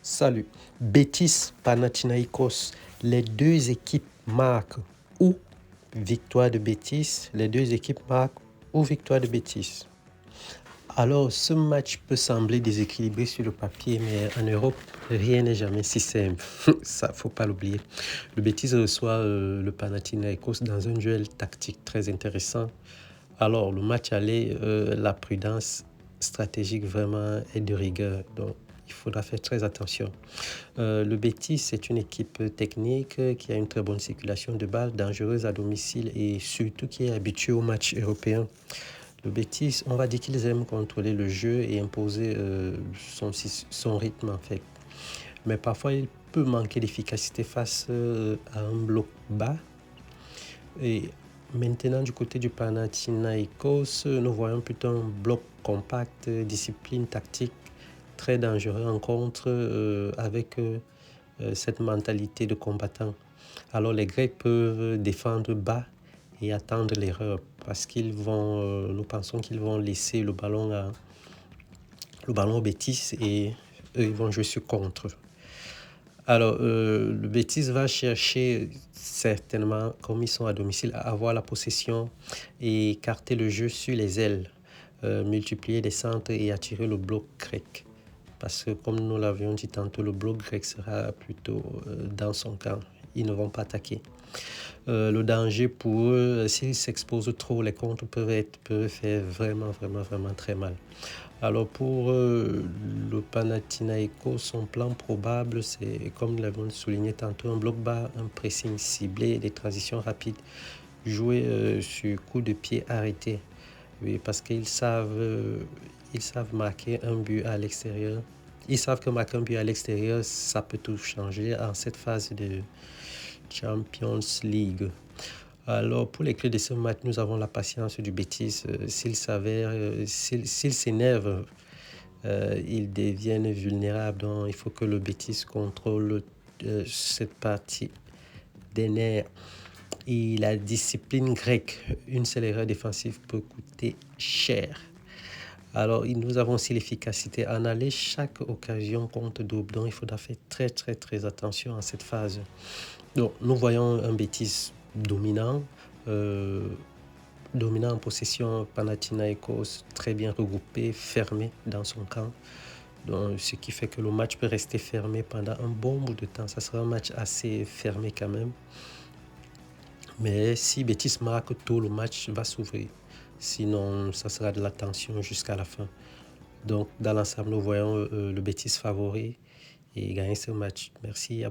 Salut. Betis, Panathinaikos, les deux équipes marquent ou victoire de Betis, les deux équipes marquent ou victoire de Betis. Alors, ce match peut sembler déséquilibré sur le papier, mais en Europe, rien n'est jamais si simple. Ça, faut pas l'oublier. Le Betis reçoit le Panathinaikos dans un duel tactique très intéressant. Alors, le match aller, la prudence stratégique vraiment est de rigueur. Donc, il faudra faire très attention. Le Betis, c'est une équipe technique qui a une très bonne circulation de balles, dangereuse à domicile et surtout qui est habituée aux matchs européens. Le Betis, on va dire qu'ils aiment contrôler le jeu et imposer son rythme en fait. Mais parfois, il peut manquer d'efficacité face à un bloc bas. Et maintenant, du côté du Panathinaikos, nous voyons plutôt un bloc compact, discipline tactique très dangereux en contre avec cette mentalité de combattant. Alors les Grecs peuvent défendre bas et attendre l'erreur parce nous pensons qu'ils vont laisser le ballon au Betis et eux, ils vont jouer sur contre. Alors, le Betis va chercher certainement, comme ils sont à domicile, à avoir la possession et écarter le jeu sur les ailes, multiplier les centres et attirer le bloc grec. Parce que, comme nous l'avions dit tantôt, le bloc grec sera plutôt dans son camp. Ils ne vont pas attaquer. Le danger pour eux, s'ils s'exposent trop, les contres peuvent faire vraiment très mal. Alors pour le Panathinaikos, son plan probable, c'est comme nous l'avons souligné tantôt, un bloc bas, un pressing ciblé, des transitions rapides, jouer sur coup de pied arrêté. Oui, parce qu'ils savent marquer un but à l'extérieur. Ils savent que marquer un but à l'extérieur, ça peut tout changer en cette phase de Champions League. Alors, pour les clés de ce match, nous avons la patience du Betis. S'il s'énerve, ils deviennent vulnérables. Donc, il faut que le Betis contrôle cette partie des nerfs. Et la discipline grecque, une seule erreur défensive peut coûter cher. Alors, nous avons aussi l'efficacité. En aller, chaque occasion compte double. Donc, il faudra faire très attention à cette phase. Donc, nous voyons un Betis dominant en possession, Panathinaikos très bien regroupé, fermé dans son camp. Donc, ce qui fait que le match peut rester fermé pendant un bon bout de temps. Ça sera un match assez fermé quand même. Mais si Betis marque tôt, le match va s'ouvrir. Sinon, ça sera de la tension jusqu'à la fin. Donc, dans l'ensemble, nous voyons le Betis favori et gagner ce match. Merci.